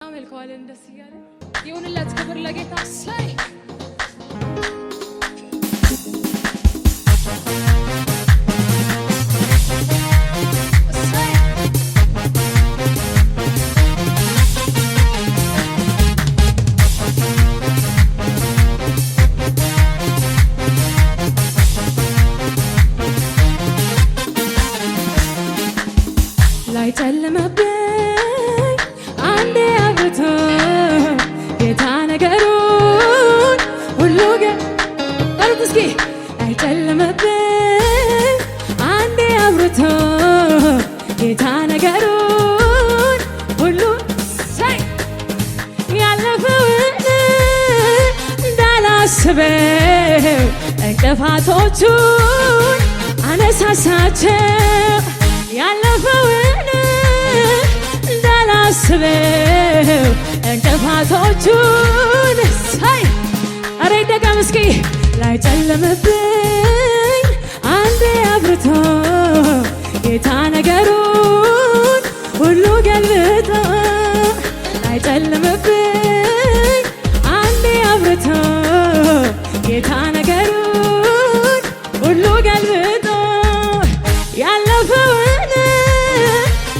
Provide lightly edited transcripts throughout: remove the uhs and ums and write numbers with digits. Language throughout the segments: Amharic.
አመልከዋለን እንደስ ይያለ ይሁንለት ክብር ለጌታ ሳይ ላይ ጨለመብኝ አንዴ አብርቶ ጌታ ነገሩን ሁሉ በሩት እስኪ ላይ ጨለመብኝ አንዴ አብርቶ ጌታ ነገሩን ሁሉ ሳይ ያለፈውን እንዳላስበው እንቅፋቶቹን አነሳሳቸው ያለፈውን እንዳላስበው እንቅፋቶቹን ሳይ አሬ ደጋም እስኪ ላይ ጨለመብኝ አንዴ አብርቶ ጌታ ነገሩን ሁሉ ገልብጦ ላይ ጨለመብኝ አንዴ አብርቶ ጌታ ነገሩን ሁሉ ገልብጦ ያለፈውን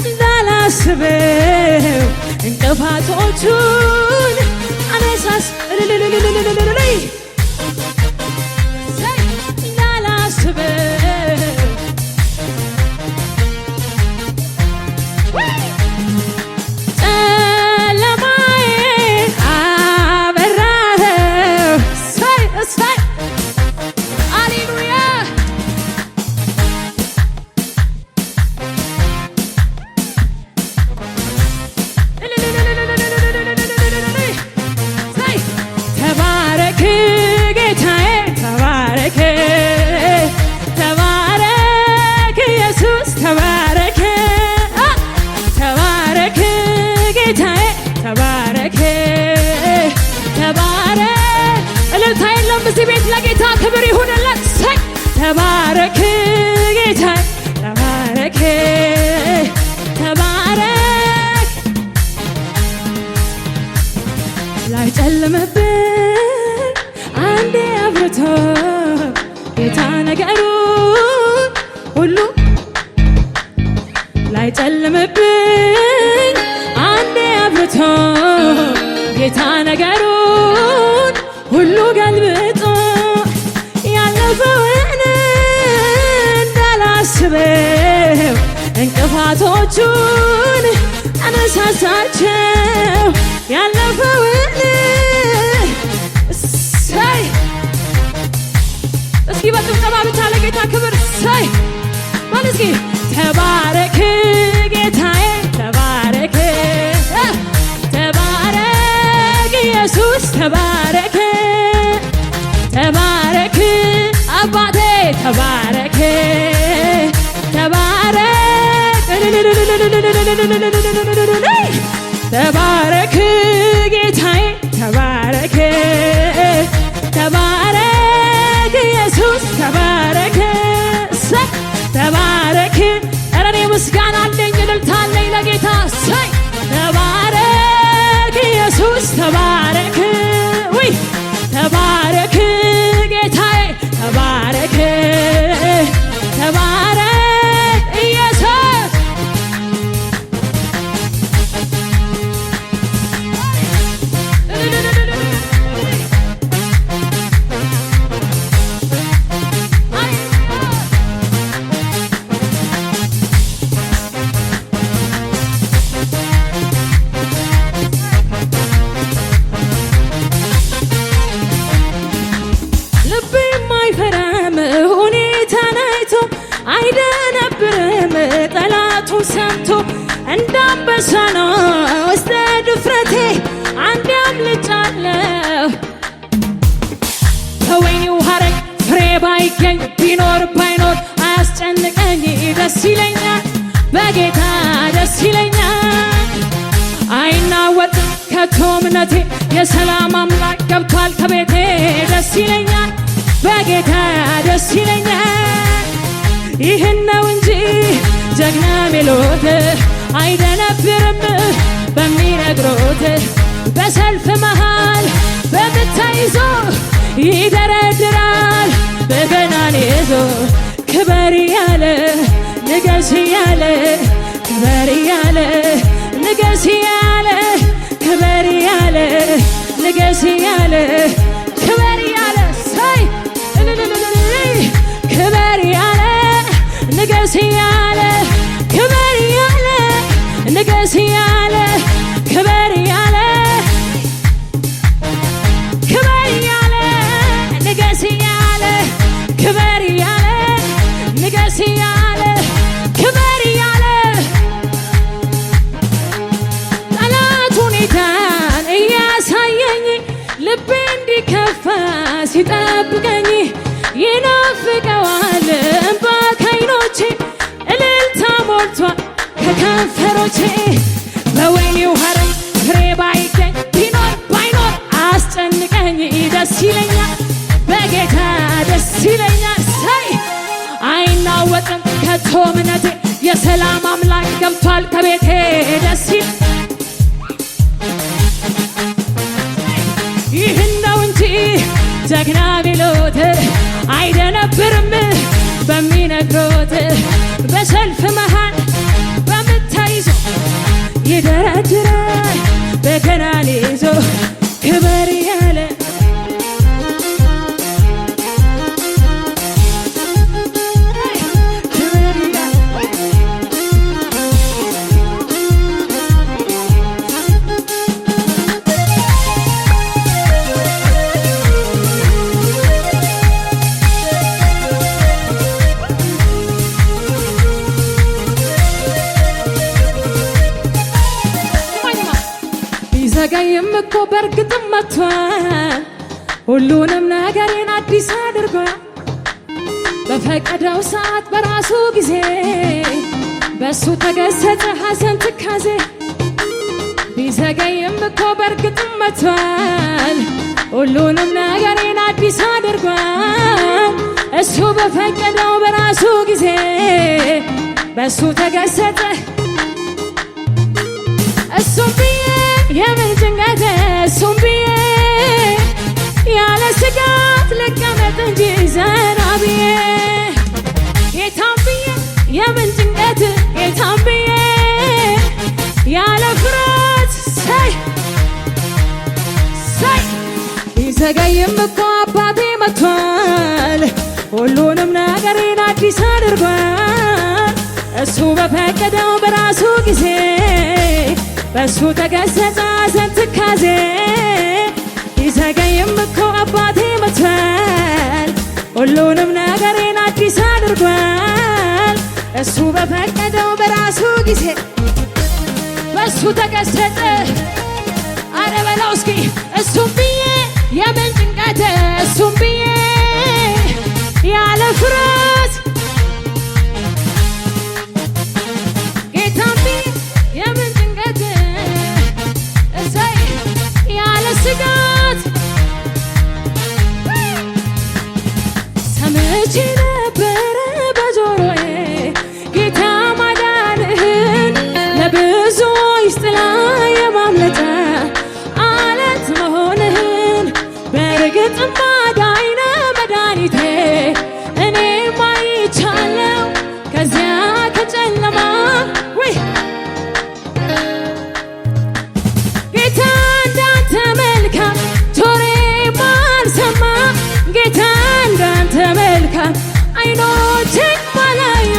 እንዳላስበው እንቅፋቶቹን አነሳስ እንዳላስበው ጨለማዬን አበራኸው ሳይ ሳይ ሃሌሉያ ተባረክ ጌታዬ ተባረክ ተባረክ ኢየሱስ ተባረክ ተባረክ ጌታዬ ተባረክ ተባረክ እልልታ የለም እዚህ ቤት ለጌታ ክብር ይሁንለት ሳይ ተባረክ ጌታዬ ተባረክ ተባረክ ላይ ጨለመብኝ አንዴ አብርቶ ጌታ ነገሩን ሁሉ ላይ ጨለመብኝ አንዴ አብርቶ ጌታ ነገሩን ሁሉ ገልብጦ ያለፈውን እንዳላስበው እንቅፋቶቹን አነሳሳቸው ያለፈውን ሳይ እስኪ በጭብጨባ ብቻ ለጌታ ክብር ሳይ ማለት እስኪ ተባረክ ጌታዬ ተባረክ ተባረክ ኢየሱስ ተባረክ ተባረክ አባቴ ተባረክ ተባረክ ተባረክ ጌታዬ ተባረክ ተባረክ ኢየሱስ ተባረክ ተባረክ ኧረ እኔ ምስጋና አለኝ እልልታ አለኝ ለጌታ ሳይ ተባረክ ኢየሱስ ተባረክ ውይ ተባረክ ጌታዬ ተባረክ ተባረክ ኢየሱስ ልቤ የማይፈራም ሁኔታን አይቶ አይደነብርም ጠላቱን ሰምቶ እንዳንበሳ ነው ውስጥ ድፍረቴ አንዴ አምልጫለሁ ከወይኒው ሐረግ ፍሬ ባይገኝ ቢኖር ባይኖር አያስጨንቀኝ ደስ ይለኛል በጌታ ደስ ይለኛል አይናወጥም ከቶ እምነቴ የሰላም አምላክ ገብቷል ከቤቴ ደስ ይለኛል በጌታ ደስ ይለኛል ይህን ነው እንጂ ጀግና ሜሎት አይደነብርም በሚነግሩት በሰልፍ መሃል በምታ ይዞ ይደረድራል በገናን ይዞ ክበር ያለ ንገስ ያለ ክበር ያለ ንገስ ያለ ክበር ያለ ንገስ ያለ ክበር ያለ ሳይ ክበር ያለ ንገስ ያለ ክበር ያለ ንገስ ያለ ክበር ያለ ክበር ያለ ንገስ ያለ ክበር ያለ ንገስ ያለ ክበር ያለ ጠላት ሁኔታን እያሳየኝ ልቤ እንዲከፋ ሲጠብቀኝ ይናፍቀዋል እንባ ከዓይኖቼ እልልታ ሞልቷል ከከንፈሮቼ በወይኔው ሐረግ ፍሬ ባይገኝ ቢኖር ባይኖር አስጨንቀኝ ደስ ይለኛል በጌታ ደስ ይለኛል ሳይ አይናወጥም ከቶ እምነቴ የሰላም አምላክ ገብቷል ከቤቴ ደስ ይል ይህን ነው እንጂ ጀግና ቢሉት አይደነብርም በሚነግሩት በሰልፍ መሃል በምታ ይዞ ይደረድራል በገናን ይዞ ክበር ያለ ዘገይም እኮ በርግጥም መጥቷል ሁሉንም ነገሬን አዲስ አድርጓል በፈቀደው ሰዓት በራሱ ጊዜ በሱ ተገሰጸ ሐዘን ትካዜ ቢዘገይም እኮ በርግጥም መጥቷል ሁሉንም ነገሬን አዲስ አድርጓል እሱ በፈቀደው በራሱ ጊዜ በሱ ተገሰጸ እሱም ብዬ የምን ጭንቀት እሱም ብዬ ያለ ስጋት ልቀመጥ እንጂ ዘና ብዬ ጌታም ብዬ የምን ጭንቀት ጌታም ብዬ ያለ ፍርሃት ሳይ ቢዘገይም እኮ አባቴ መጥቷል ሁሉንም ነገሬን አዲስ አድርጓል እሱ በፈቀደው በራሱ ጊዜ በሱ ተገሰጸ ሐዘን ትካዜ ቢዘገይም እኮ አባቴ መጥቷል ሁሉንም ነገሬን አዲስ አድርጓል እሱ በፈቀደው በራሱ ጊዜ በሱ ተገሰጸ አረ በለው እስኪ እሱም ብዬ የምን ጭንቀት እሱም ብዬ ያለ ፍርሃት ጌታም ብዬ የምን ጭንቀት ያለ ስጋት ሰምቼ ነበረ በጆሮዬ ጌታ ማዳንህን ለብዙዎች ጥላ የማምለጫ አለት መሆንህን በእርግጥም አዳኝ ነህ መድኃኒቴ እኔም አይቻለው ከዚያ ከጨለማ ወይ ጌታ እንዳንተ መልካም ጆሮዬ ማልሰማ ጌታ እንዳንተ መልካም ዓይኖቼ ማላዩ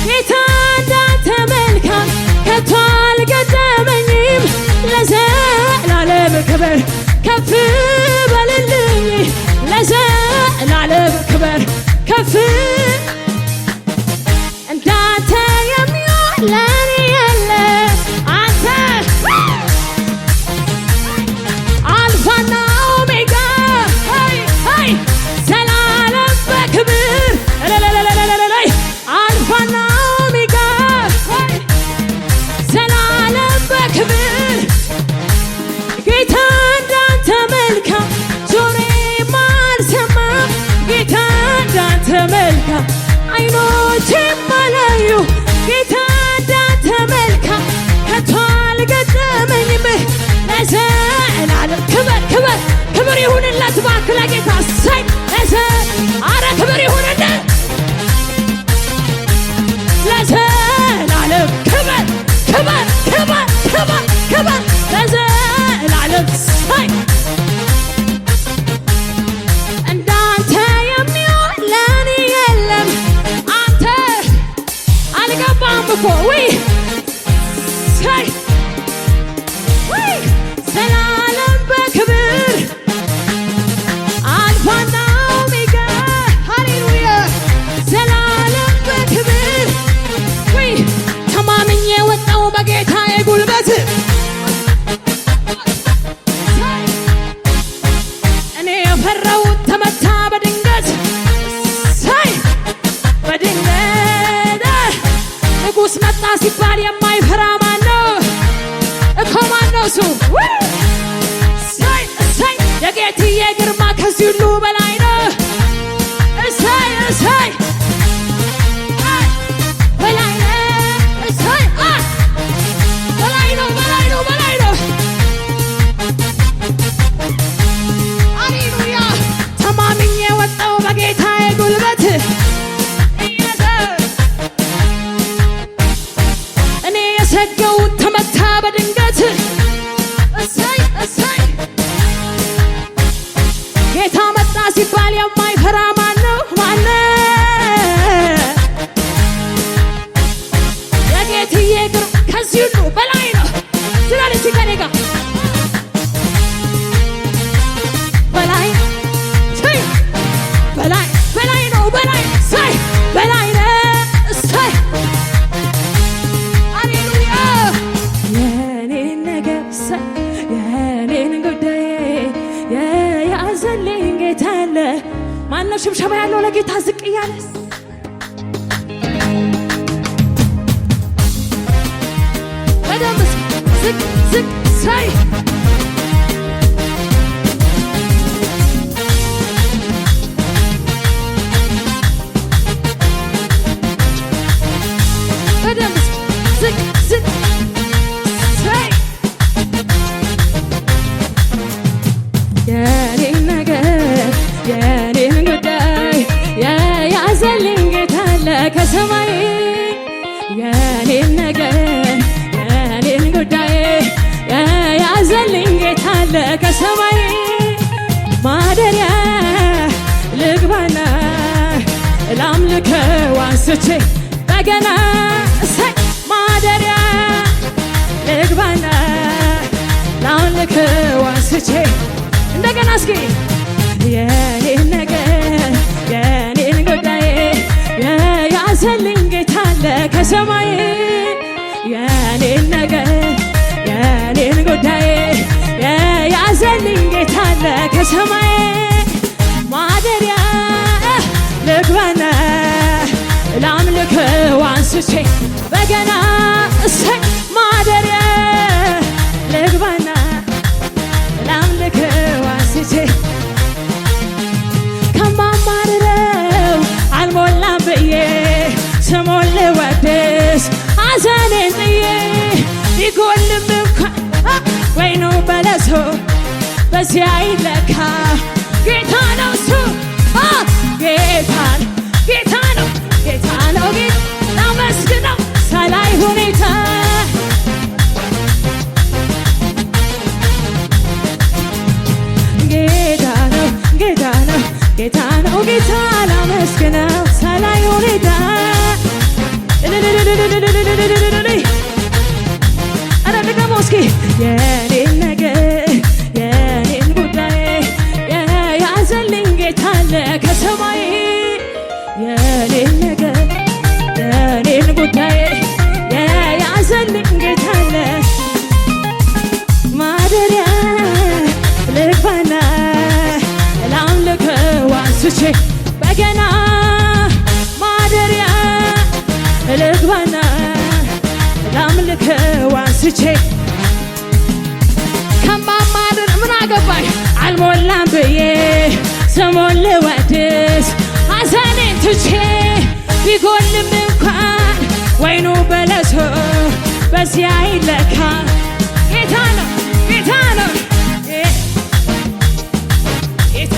ጌታ እንዳንተ መልካም ከቶ አልገጠመኝም ለዘላለም ክብር ከፍ በልልኝ ለዘላለም ክብር ከፍ እንዳንተ የሚሆን ለኔ የለ አንተ አልፋና ኦሜጋ ዘላለም በክብር አልፋና ኦሜጋ ዘላለም በክብር ጌታ እንዳንተ መልካም ጆሮዬ ማልሰማ ጌታ እንዳንተ መልካም ጩኸት ባክ ለጌታ ሳይ አረ ክብር ይሁንልን ለዘላለም ክብር ክብር ክብር ክብር ክብር ለዘላለም ሳይ እንዳንተ የሚሆን ለእኔ የለም አንተ አልገባም እኮ ወይ ሳይ ወይ ዘላለም በክብር አልፋና ኦሜጋ ሃሌሉያ ዘላለም በክብር ወይ ተማምኜ ወጣው በጌታዬ ጉልበት እኔ የፈራሁት ተመታ በድንገት ሳይ በድንገት ንጉሥ መጣ ሲባል የማይፈራ ማነው እኮ ማነው እሱ ሳይ እሳይ የጌትዬ ግርማ ከዚህ ሁሉ በላይ ነው እሳይ እሳይ በላይ ነው እሳይ በላይ ነው በላይ ነው በላይ ነው ሃሌሉያ ተማምኜ ወጣው በጌታዬ ጉልበት እኔ የሰገውት ተመታ በድንገት እሳይ እሳይ ጌታ መጣ ሲባል የማይፈራ ማነው ማነው የጌትዬ ግርማ ከዚህ ሁሉ በላይ ነው ስላለች ከኔ ጋር በላይ ሳይ በላይ በላይ ነው በላይ ሳይ በላይ ነው ሳይ ሃሌሉያ የኔን ነገር ሳይ የኔን ጉዳይ የያዘልኝ ጌታ አለ ማነው ሽብሸባ ያለው ለጌታ ዝቅ እያለስ በደንብ ዝቅ ዝቅ ሳይ በደንብ ዝቅ ዝቅ ሳይ የኔን ነገር የኔን ጉዳይ የያዘልኝ ጌታ አለ ከሰማይ የኔን ነገር የኔን ጉዳይ የያዘልኝ ጌታ አለ ከሰማይ ማደሪያ ልግባና ላምልከው አንስቼ በገና እሰይ ማደሪያ ልግባና ላምልከው አንስቼ እንደገና እስኪ የኔን ነገር የኔን ጉዳይ የያዘልኝ ጌታ አለ ከሰማይ የኔን ነገር የኔን ጉዳይ የያዘልኝ ጌታ አለ ከሰማይ ማደሪያ ልግባና ላምልከው አንስቼ በገና እሰይ ማደሪያ ልግባና ላምልከው አንስቼ ከማማርረው አልሞላም ብዬ ስሙን ልወድስ ሐዘኔን ጥዬ ቢጎልም እንኳን ወይኑ በለሶ በዚያ ይለካ ጌታ ነው እሱ ጌታ ነው ጌታ ነው ጌታ ነው ጌታ ላመስግነው ሳላይ ሁኔታ ጌታ ነው ጌታ ነው ጌታ ነው ጌታ ላመስግነው ሳላይ ሁኔታ አረ ደግሞ እስኪ የኔን ነገር የኔን ጉዳይ የያዘልኝ ጌታ አለ ከሰማይ የኔን ነገር የኔን ጉዳይ የያዘልኝ ጌታ አለ ማደሪያ ልግባና ላምልከው አንስቼ በገና ማደሪያ ልግባና ላምልከው አንስቼ ከማማድር ምን አገባኝ አልሞላም ብዬ ስሙን ልወድስ ሐዘኔን ትቼ ቢጎልም እንኳን ወይኑ በለሶ በዚያ ይለካ ጌታ ነው ጌታ ነው ጌታ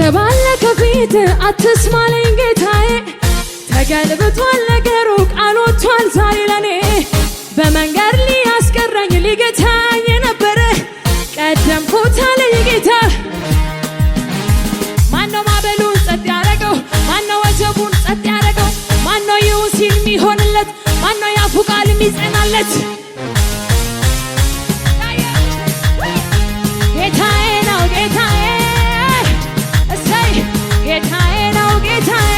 ወጀባለ ከፊት አትስማለኝ ጌታዬ ተገልብቷል ነገሩ ቃል ወጥቷል ዛሬ ለኔ በመንገድ ሊያስቀረኝ ሊገታኝ የነበረ ቀደምኩት አለኝ ጌታ ማነው ማዕበሉን ጸጥ ያደረገው ማነው ወጀቡን ጸጥ ያደረገው ማነው ይሁን ሲል የሚሆንለት ማነው ያፉ ቃል የሚጸናለት ጌታዬ ነው ጌታዬ እሰይ ጌታዬ ነው ጌታዬ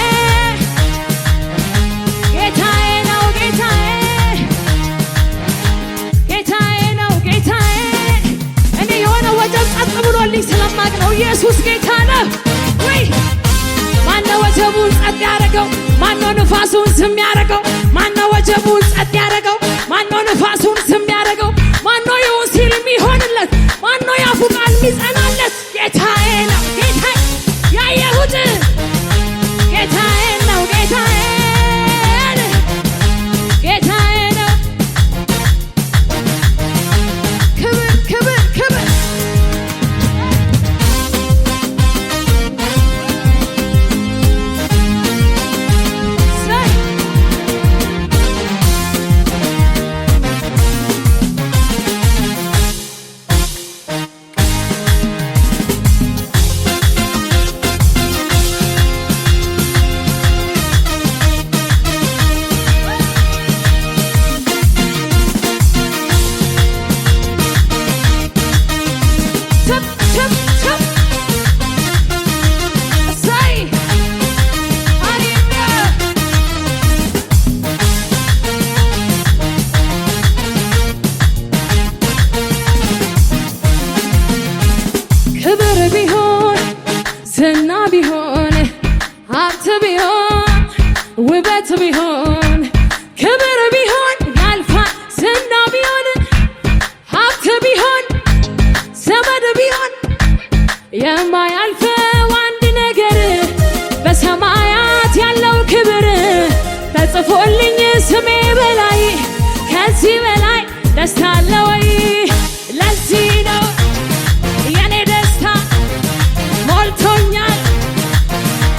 ጌታዬ ነው ጌታዬ ጌታዬ ነው ጌታዬ እኔ የሆነ ወጀብ ጸጥ ብሎልኝ ስለማቅ ነው ኢየሱስ ጌታ ነው ወይ ማነው ወጀቡን ጸጥ ያደረገው ማነው ንፋሱን ዝም ያደረገው ማነው ወጀቡን ጸጥ ያደረገው ማነው ንፋሱን ዝም ያደረገው ማነው ይሁን ሲል የሚሆንለት ማነው ያፉ ቃል የሚጸናለት ጌታዬ ነው ጌታዬ ያየሁት ጌታዬ ነው ጌታዬ ጌታዬ ነው ክብር ክብር ክብር ዝና ቢሆን ሀብት ቢሆን ውበት ቢሆን ክብር ቢሆን ያልፋል ዝና ቢሆን ሀብት ቢሆን ዘመድ ቢሆን የማያልፈው አንድ ነገር በሰማያት ያለው ክብር ተጽፎልኝ ስሜ በላይ ከዚህ በላይ ደስታ አለ ወይ ለዚህ ነው የኔ ደስታ ሞልቶኛል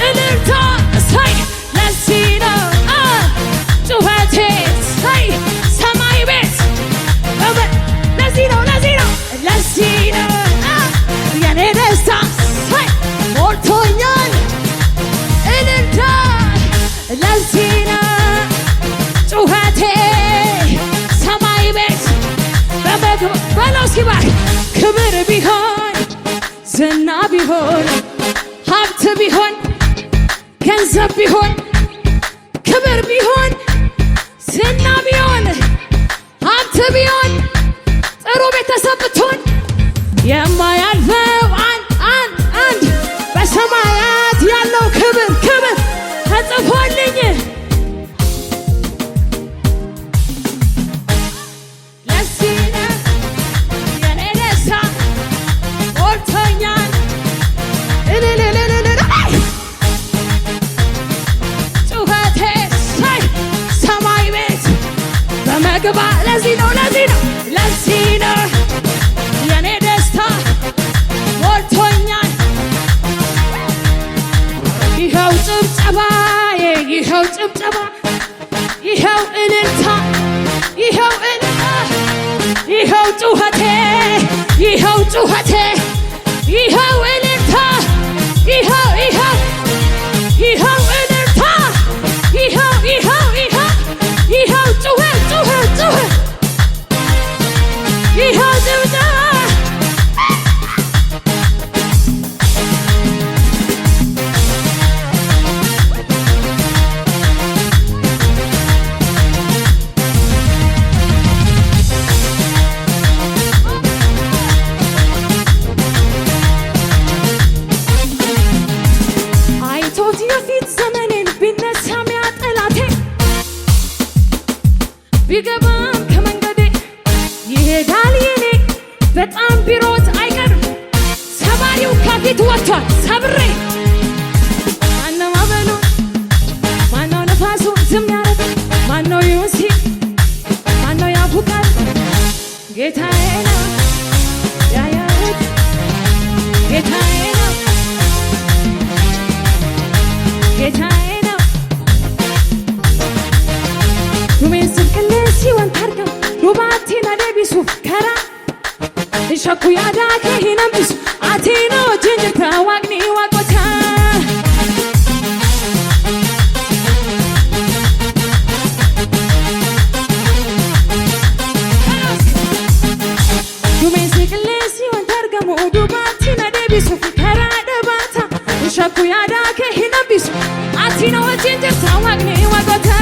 እልልታ እሰይ ለዚህ ነው ጩኸቴ እሰይ ሰማይ ቤት ለዚህ ነው የኔ ደስታ እሰይ ሞልቶኛል እልልታ ለዚህ ነው ጩኸቴ ሰማይ ቤት በለው ሲባል ክብር ቢሆን ዝና ቢሆን ሀብት ቢሆን ገንዘብ ቢሆን ክብር ቢሆን ዝና ቢሆን ሀብት ቢሆን ጥሩ ቤተሰብ ብትሆን የማያልፈው አንድ በሰማያት ያለው ክብር ተጽፎልኝ ለዚህ ነው የኔ ደስታ ሞልቶኛል ጩኸቴ ሰማይ ቤት በመግባ ለዚህ ነው የኔ ደስታ ሞልቶኛል ይኸው ጭብጨባዬ ይኸው ጭብጨባ ይኸው እልልታ ይኸው ጩኸቴ ይኸው እልልታ ይኸው እልልታ ይኸው ጩኸት ይኸው ጭብጨባ ቢገባም ከመንገዴ ይሄዳል የኔ በጣም ቢሮጥ አይቀርም ሰባሪው ከፊት ወጥቷል ሰብሬ ማነው ማዕበሉ ማነው ነፋሱ ዝም ያደረገ ማነው ይሁን ሲል ማነው ያፉ ቃል ጌታዬ ነው ያየሁት ጌታዬ ነው wanta argamu duubatti na deebisuuf karaa shakku yaada kee hin hambisu ati na wajjin jirta waaqni waaqota duumessi qilleensi wanta argamu duubatti na deebisuuf karaa dhabaata shakku yaada kee hin hambisu ati na wajjin jirta waaqni waaqota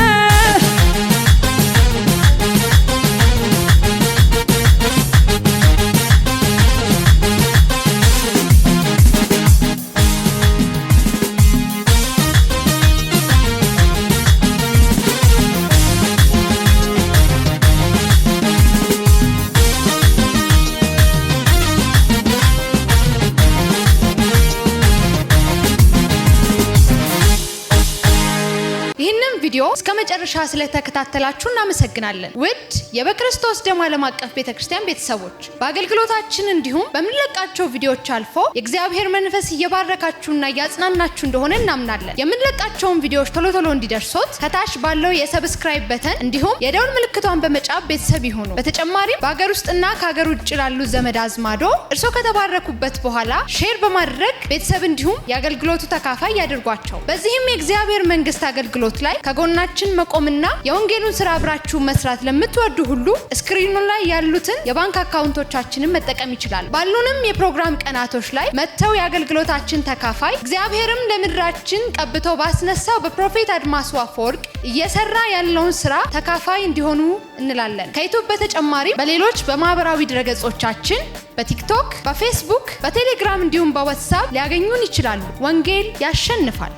ቪዲዮ እስከ መጨረሻ ስለተከታተላችሁ እናመሰግናለን። ውድ የበክርስቶስ ደም ዓለም አቀፍ ቤተክርስቲያን ቤተሰቦች በአገልግሎታችን እንዲሁም በመንለቃቸው ቪዲዮዎች አልፎ የእግዚአብሔር መንፈስ እየባረካችሁና እያጽናናችሁ እንደሆነ እናምናለን። የምንለቃቸውን ቪዲዮዎች ቶሎ ቶሎ እንዲደርሶት ከታች ባለው የሰብስክራይብ በተን እንዲሁም የደውል ምልክቷን በመጫን ቤተሰብ ይሁኑ። በተጨማሪም በአገር ውስጥና ከሀገር ውጭ ላሉ ዘመድ አዝማዶ እርሶ ከተባረኩበት በኋላ ሼር በማድረግ ቤተሰብ እንዲሁም የአገልግሎቱ ተካፋይ ያድርጓቸው። በዚህም የእግዚአብሔር መንግስት አገልግሎት ላይ ከጎናችን መቆምና የወንጌሉን ስራ አብራችሁ መስራት ለምትወዱ ሁሉ ስክሪኑ ላይ ያሉትን የባንክ አካውንቶቻችንን መጠቀም ይችላል። ባሉንም የፕሮግራም ቀናቶች ላይ መተው የአገልግሎታችን ተካፋይ እግዚአብሔርም ለምድራችን ቀብቶ ባስነሳው በፕሮፌት አድማሱ አፈወርቅ እየሰራ ያለውን ስራ ተካፋይ እንዲሆኑ እንላለን። ከዩቲዩብ በተጨማሪ በሌሎች በማህበራዊ ድረገጾቻችን በቲክቶክ፣ በፌስቡክ፣ በቴሌግራም እንዲሁም በዋትስአፕ ሊያገኙን ይችላሉ። ወንጌል ያሸንፋል።